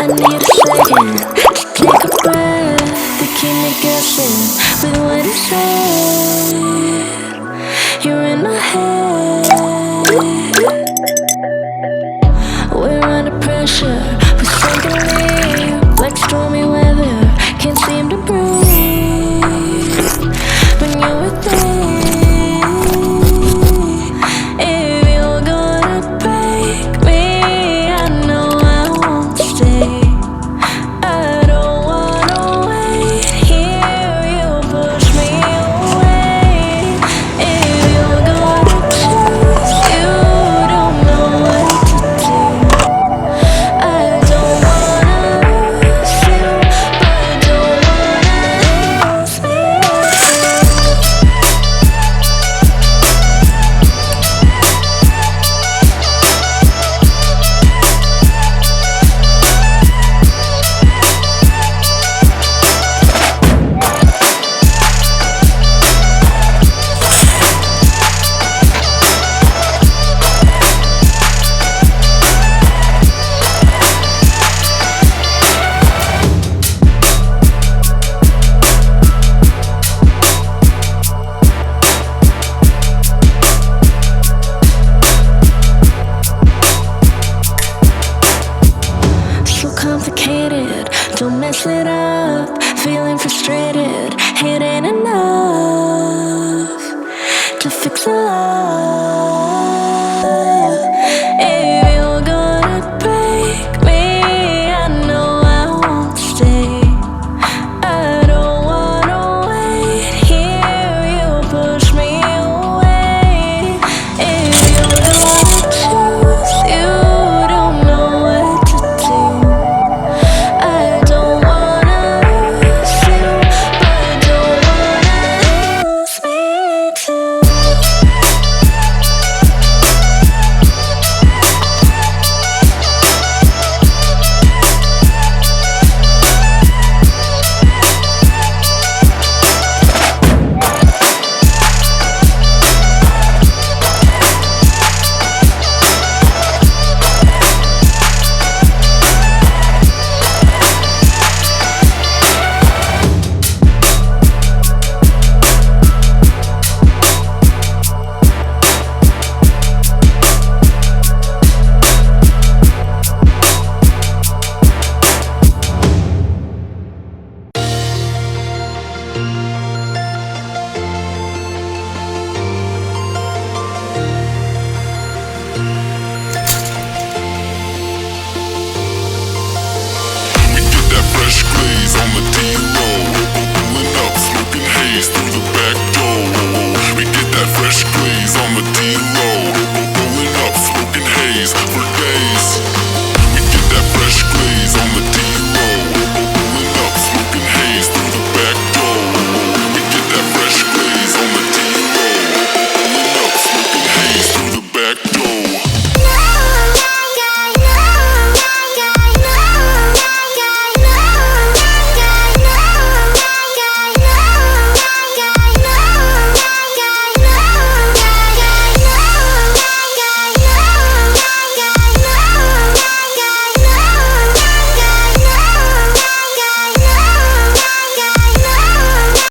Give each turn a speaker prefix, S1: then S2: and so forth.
S1: I need a second to take a breath, to keep me guessing with what you said. You're in my head. We're under pressure, we're sinking like stormy weather. Can't seem to breathe when you're with me. If you're gonna break me, I know I won't stay. I don't wanna wait here, you push me away. If you're gonna choose, you don't know what to do. I don't wanna lose you, but don't wanna lose me too. So complicated, don't mess it up. Feeling frustrated, it ain't enough to fix a love. If you're gonna break me, I know I won't stay. I don't wanna wait here, you push me away. If you're gonna choose, you don't know what to do. I don't wanna lose you, but don't wanna lose me too.
S2: We get that fresh glaze on the D-roll. Pulling up, smoking haze through the back door. We get that fresh glaze on the D-roll. Pulling up, smoking haze.